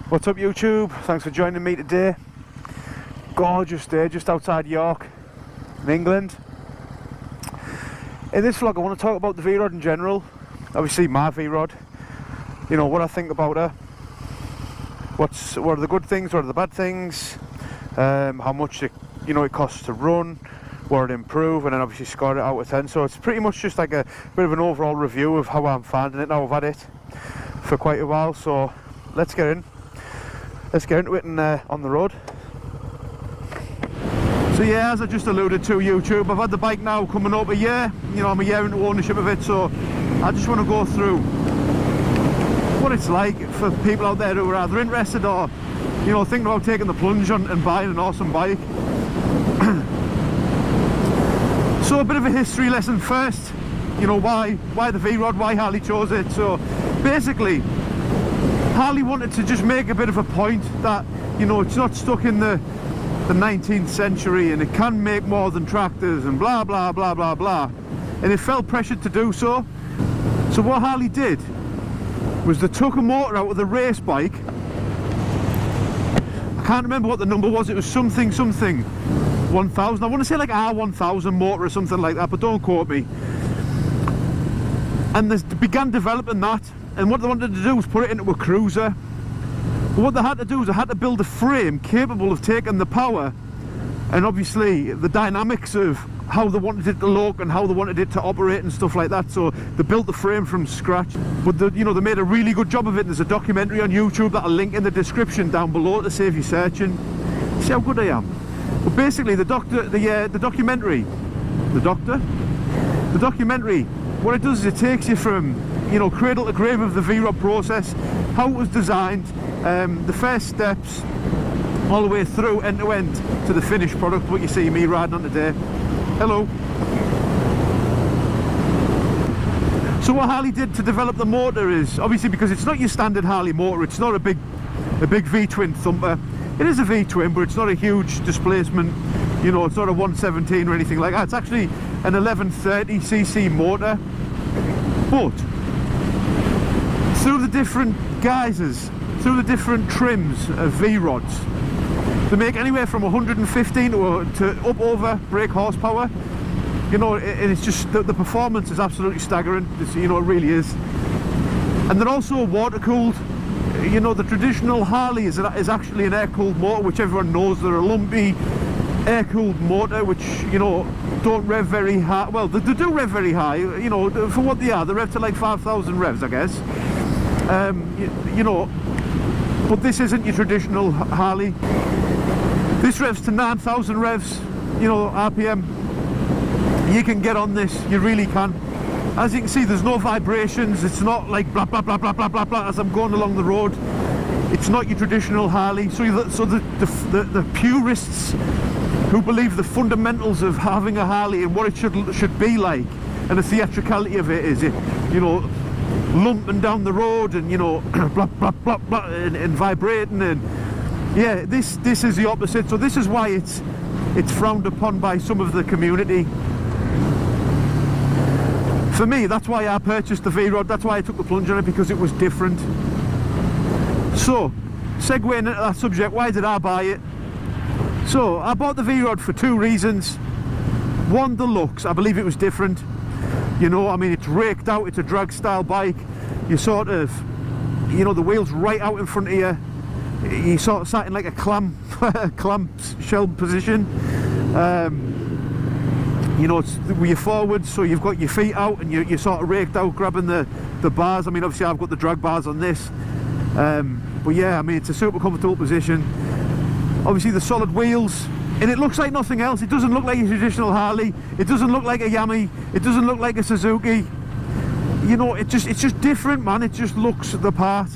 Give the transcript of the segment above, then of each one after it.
What's up YouTube? Thanks for joining me today. Gorgeous day just outside York in England. In this vlog I want to talk about the V-Rod in general. Obviously my V-Rod, you know, what I think about her, what are the good things, what are the bad things, how much it costs to run, what it improve, and then obviously score it out of 10. So it's pretty much just like a bit of an overall review of how I'm finding it now. I've had it for quite a while, so let's get into it and on the road. So yeah, as I just alluded to YouTube, I've had the bike now coming up a year. You know, I'm a year into ownership of it, so I just want to go through what it's like for people out there who are either interested or, you know, thinking about taking the plunge on and buying an awesome bike. So a bit of a history lesson first. You know, why the V-Rod, why Harley chose it. So basically Harley wanted to just make a bit of a point that, you know, it's not stuck in the 19th century and it can make more than tractors and blah blah blah blah blah, and it felt pressured to do so. So what Harley did was they took a motor out of the race bike. I can't remember what the number was, it was something 1000, I want to say like R1000 motor or something like that, but don't quote me. And they began developing that, and what they wanted to do was put it into a cruiser. But what they had to do is they had to build a frame capable of taking the power and obviously the dynamics of how they wanted it to look and how they wanted it to operate and stuff like that. So they built the frame from scratch, but they made a really good job of it. There's a documentary on YouTube that I'll link in the description down below to save you searching. See how good I am. But basically the documentary, what it does is it takes you from, you know, cradle to grave of the V-Rod process, how it was designed, the first steps, all the way through end to end to the finished product, what you see me riding on today. Hello. So what Harley did to develop the motor is, obviously because it's not your standard Harley motor, it's not a big V-twin thumper. It is a V-twin, but it's not a huge displacement, you know, it's not a 117 or anything like that. It's actually an 1130cc motor, but through the different guises, through the different trims of V-rods, to make anywhere from 115 to up over brake horsepower, you know, it's just the performance is absolutely staggering. You know, it really is. And they're also water cooled. You know, the traditional Harley is actually an air-cooled motor, which everyone knows. They're a lumpy air-cooled motor which, you know, don't rev very high. Well, they do rev very high, you know, for what they are. They rev to like 5,000 revs, I guess. You know, but this isn't your traditional Harley. This revs to 9,000 revs, you know, RPM. You can get on this, you really can. As you can see, there's no vibrations. It's not like blah blah blah blah blah blah blah as I'm going along the road. It's not your traditional Harley. So the purists who believe the fundamentals of having a Harley and what it should be like, and the theatricality of it is, you know, lumping down the road and, you know, blah blah blah blah and vibrating, and yeah, this is the opposite. So this is why it's frowned upon by some of the community. For me, that's why I purchased the V-Rod, that's why I took the plunge on it, because it was different. So, segueing into that subject, why did I buy it? So, I bought the V-Rod for two reasons. One, the looks. I believe it was different. You know, I mean, it's raked out, it's a drag style bike. You sort of, you know, the wheel's right out in front of you. You sort of sat in like a clam shell position. You know, it's with your forward, so you've got your feet out and you're sort of raked out, grabbing the bars. I mean, obviously I've got the drag bars on this, but yeah, I mean, it's a super comfortable position. Obviously the solid wheels, and it looks like nothing else. It doesn't look like a traditional Harley, it doesn't look like a Yami, it doesn't look like a Suzuki. You know, it's just different, man. It just looks the part.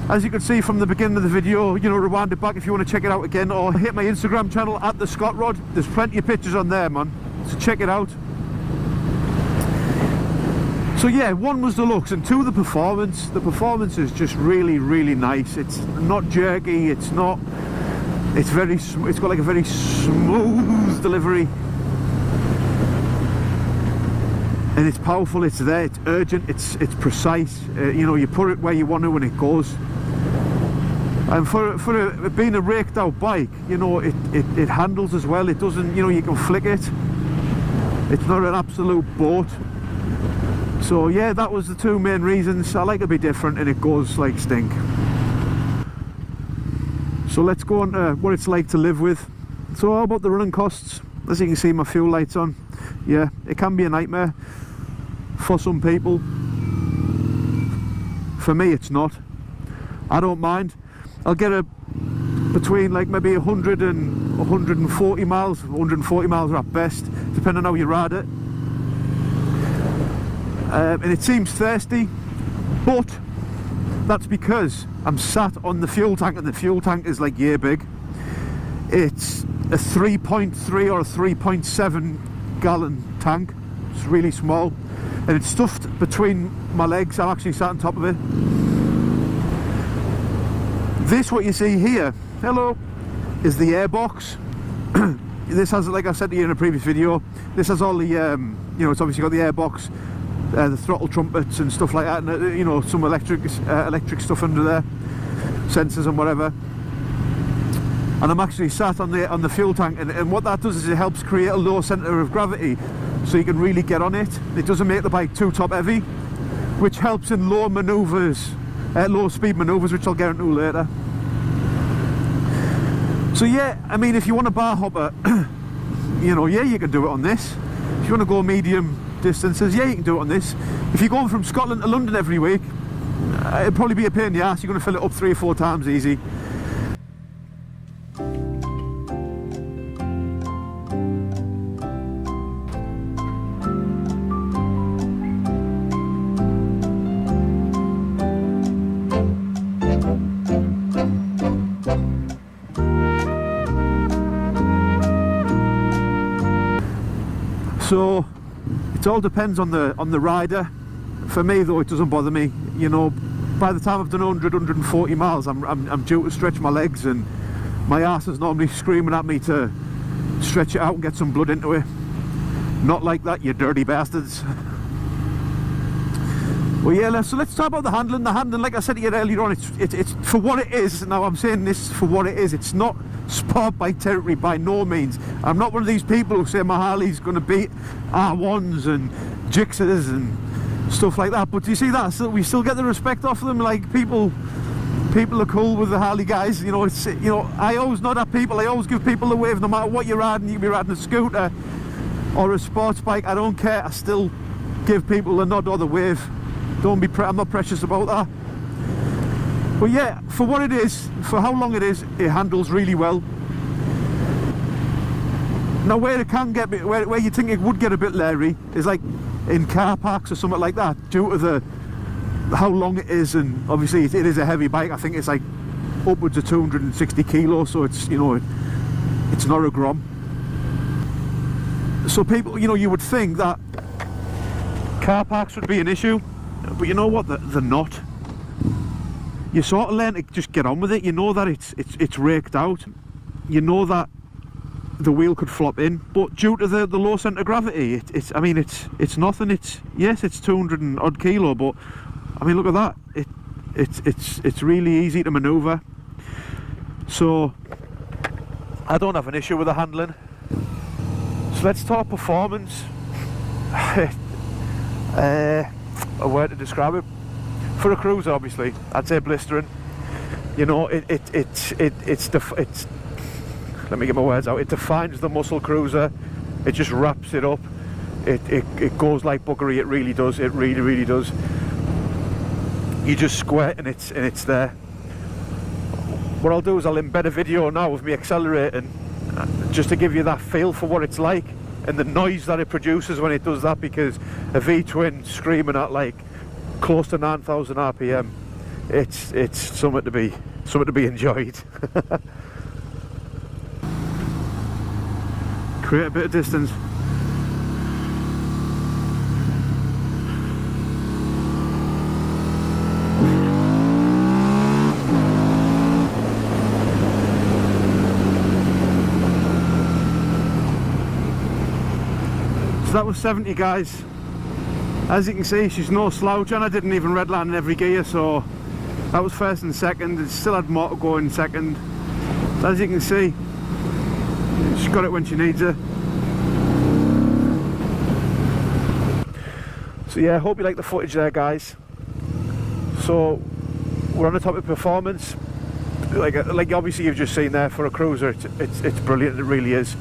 As you can see from the beginning of the video, you know, rewind it back if you want to check it out again, or hit my Instagram channel at the Scott Rod. There's plenty of pictures on there, man, so check it out. So yeah, one was the looks, and two, the performance. The performance is just really, really nice. It's not jerky, it's got like a very smooth delivery, and it's powerful, it's there, it's urgent, it's precise. You know, you put it where you want to and it goes. And for being a raked out bike, you know, it handles as well. It doesn't, you know, you can flick it. It's not an absolute boat. So yeah, that was the two main reasons. I like to be different, and it goes like stink. So let's go on to what it's like to live with. So how about the running costs? As you can see, my fuel light's on. Yeah, it can be a nightmare for some people. For me, it's not. I don't mind. I'll get a between like maybe 100 and 140 miles. 140 miles are at best, depending on how you ride it. And it seems thirsty, but that's because I'm sat on the fuel tank, and the fuel tank is like yay big. It's a 3.3 or a 3.7 gallon tank. It's really small, and it's stuffed between my legs. I'm actually sat on top of it. This, what you see here, hello, is the airbox. This has, like I said to you in a previous video, this has all the, you know, it's obviously got the airbox, the throttle trumpets and stuff like that, and you know, some electric stuff under there, sensors and whatever. And I'm actually sat on the fuel tank, and what that does is it helps create a low centre of gravity, so you can really get on it. It doesn't make the bike too top heavy, which helps in low manoeuvres, low speed manoeuvres, which I'll get into later. So yeah, I mean, if you want a bar hopper, you know, yeah, you can do it on this. If you want to go medium distances, yeah, you can do it on this. If you're going from Scotland to London every week, it'd probably be a pain in the ass. You're going to fill it up 3 or 4 times easy. So it all depends on the rider. For me though, it doesn't bother me. You know, by the time I've done 140 miles, I'm due to stretch my legs, and my ass is normally screaming at me to stretch it out and get some blood into it. Not like that, you dirty bastards. Well, yeah, so let's talk about the handling. The handling, like I said to you earlier on, it's for what it is. Now I'm saying this for what it is. It's not sport bike territory by no means. I'm not one of these people who say my Harley's going to beat R1s and Gixxers and stuff like that. But do you see that? So we still get the respect off them. Like people are cool with the Harley guys. You know, it's, you know, I always nod at people. I always give people the wave, no matter what you're riding. You can be riding a scooter or a sports bike. I don't care. I still give people the nod or the wave. Don't be. I'm not precious about that. But yeah, for what it is, for how long it is, it handles really well. Now, where it can get, where you think it would get a bit leery, is like in car parks or something like that, due to how long it is, and obviously it is a heavy bike. I think it's like upwards of 260 kilos, so it's, you know, it's not a grom. So people, you know, you would think that car parks would be an issue, but you know what? They're not. You sort of learn to just get on with it. You know that it's raked out. You know that the wheel could flop in, but due to the low centre of gravity, I mean it's nothing. Yes, it's 200 and odd kilo, but I mean, look at that. It's really easy to manoeuvre. So I don't have an issue with the handling. So let's talk performance. A word to describe it. For a cruiser, obviously, I'd say blistering. You know, it's let me get my words out. It defines the muscle cruiser. It just wraps it up. It goes like buggery. It really does. It really does. You just squirt and it's there. What I'll do is I'll embed a video now of me accelerating, just to give you that feel for what it's like and the noise that it produces when it does that, because a V-twin screaming at like close to 9,000 RPM, it's something to be enjoyed. Create a bit of distance. So that was 70, guys. As you can see, she's no slouch, and I didn't even redline in every gear, so That was first and second. It still had more to go in second. So as you can see, she's got it when she needs it. So yeah, I hope you like the footage there, guys. So we're on the topic of performance. Like obviously you've just seen there, for a cruiser, it's brilliant. It really is.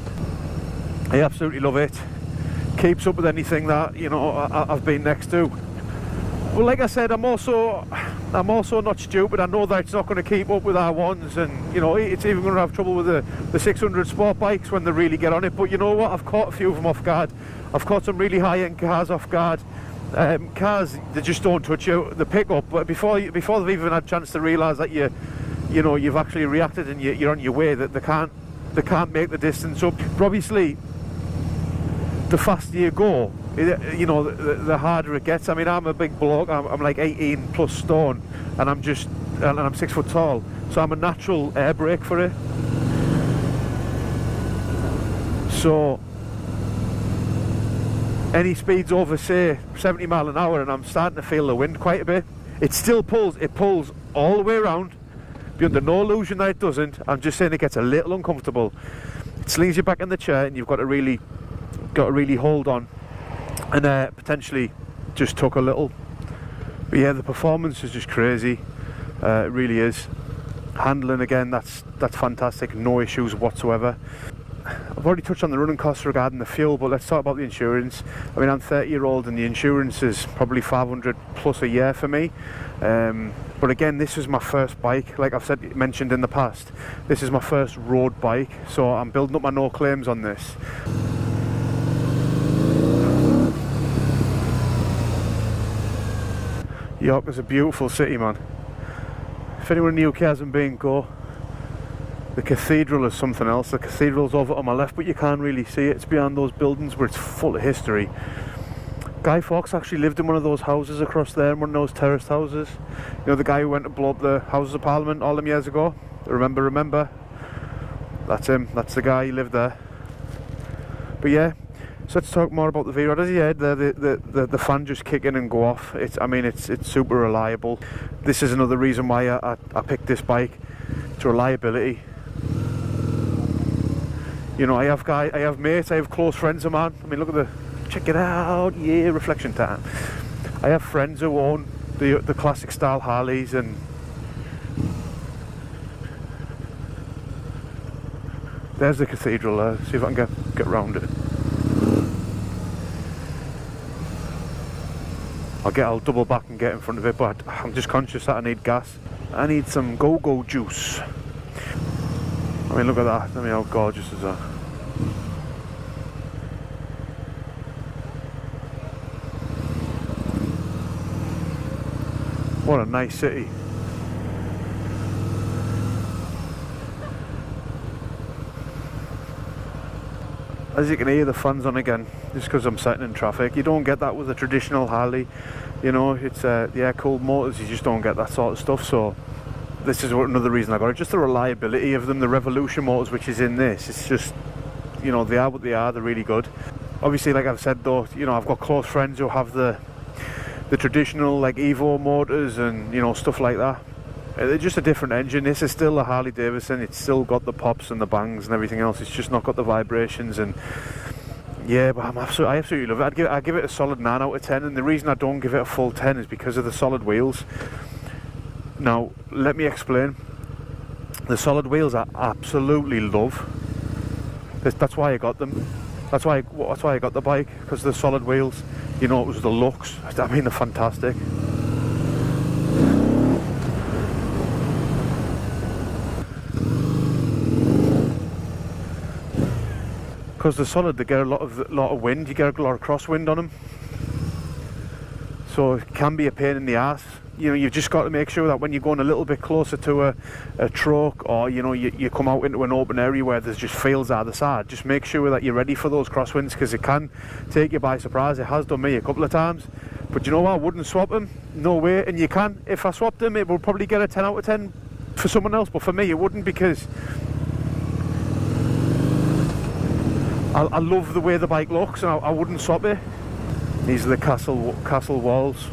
I absolutely love it. Keeps up with anything that, you know, I've been next to. Well, like I said, I'm also not stupid. I know that it's not going to keep up with R1s, and you know, it's even going to have trouble with the 600 sport bikes when they really get on it. But you know what? I've caught a few of them off guard. I've caught some really high-end cars off guard. Cars, they just don't touch you. They pick up, but before they've even had a chance to realise that you know, you've actually reacted and you're on your way, that they can't make the distance up. But obviously, the faster you go, you know, the harder it gets. I mean, I'm a big bloke. I'm like 18 plus stone, and I'm 6 foot tall, so I'm a natural air brake for it. So any speeds over, say, 70 mile an hour, and I'm starting to feel the wind quite a bit. It still pulls. It pulls all the way around. Be under no illusion that it doesn't. I'm just saying it gets a little uncomfortable. It slings you back in the chair, and you've got to really hold on, and potentially just tuck a little. But yeah, the performance is just crazy. It really is. Handling, again, that's fantastic. No issues whatsoever. I've already touched on the running costs regarding the fuel, but let's talk about the insurance. I mean, I'm 30-year-old and the insurance is probably 500 plus a year for me. But again, this is my first bike. Like I've mentioned in the past, this is my first road bike, so I'm building up my no claims on this. York is a beautiful city, man. If anyone in the UK hasn't been, go. The cathedral is something else. The cathedral's over on my left, but you can't really see it. It's behind those buildings where it's full of history. Guy Fawkes actually lived in one of those houses across there, one of those terraced houses. You know, the guy who went to blow up the Houses of Parliament all them years ago? Remember? That's him. That's the guy. He lived there. But yeah, so let's talk more about the V-Rod. As you heard, the fan just kick in and go off. It's super reliable. This is another reason why I picked this bike. It's reliability. You know, I have mates, I have close friends of mine. I mean, look at check it out, yeah, reflection time. I have friends who own the classic style Harleys, and there's the cathedral there. See if I can get around it. I'll double back and get in front of it, but I'm just conscious that I need gas. I need some go-go juice. I mean, look at that. I mean, how gorgeous is that? What a nice city. As you can hear, the fan's on again, just because I'm sitting in traffic. You don't get that with a traditional Harley. You know, it's the air-cooled motors, you just don't get that sort of stuff. So this is another reason I got it. Just the reliability of them, the Revolution motors which is in this. It's just, you know, they are what they are. They're really good. Obviously, like I've said though, you know, I've got close friends who have the traditional like Evo motors and, you know, stuff like that. They're just a different engine. This is still a Harley Davidson. It's still got the pops and the bangs and everything else. It's just not got the vibrations. And yeah, but I absolutely love it. I'd give it a solid 9 out of 10. And the reason I don't give it a full 10 is because of the solid wheels. Now, let me explain. The solid wheels I absolutely love. That's why I got them. That's why I got the bike, because of the solid wheels. You know, it was the looks. I mean, they're fantastic. Because they're solid, they get a lot of wind. You get a lot of crosswind on them, so it can be a pain in the ass. You know, you've just got to make sure that when you're going a little bit closer to a truck, or you know, you come out into an open area where there's just fields either side, just make sure that you're ready for those crosswinds, because it can take you by surprise. It has done me a couple of times. But you know what, I wouldn't swap them, no way. And you can, if I swapped them, it would probably get a 10 out of 10 for someone else, but for me it wouldn't, because I love the way the bike looks, and I wouldn't swap it. These are the castle walls.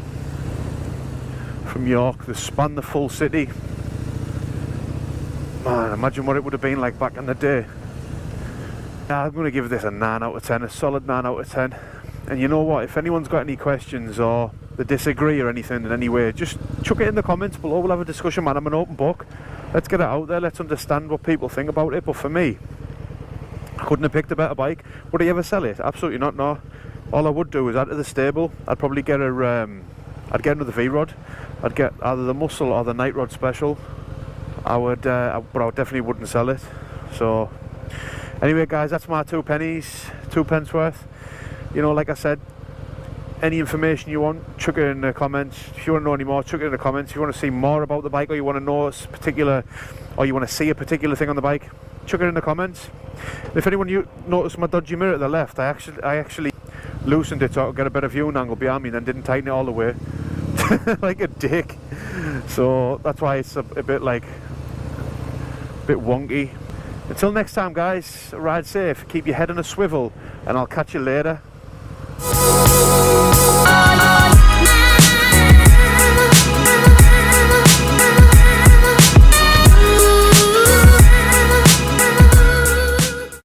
from York. They span the full city. Man, imagine what it would have been like back in the day. Now, I'm going to give this a 9 out of 10, a solid 9 out of 10. And you know what, if anyone's got any questions or they disagree or anything in any way, just chuck it in the comments below. We'll have a discussion, man. I'm an open book. Let's get it out there. Let's understand what people think about it. But for me, I couldn't have picked a better bike. Would I ever sell it? Absolutely not, no. All I would do is add to the stable. I'd probably get I'd get another V-Rod. I'd get either the Muscle or the Night Rod Special. I would, but I definitely wouldn't sell it. So, anyway, guys, that's my 2 pennies, 2 pence worth. You know, like I said, any information you want, chuck it in the comments. If you want to know any more, chuck it in the comments. If you want to see more about the bike, or you want to know a particular, or you want to see a particular thing on the bike, chuck it in the comments. If anyone noticed my dodgy mirror at the left, I actually loosened it so I could get a better viewing angle behind me, and then didn't tighten it all the way. Like a dick. So that's why it's a bit wonky. Until next time, guys, ride safe, keep your head on a swivel, and I'll catch you later.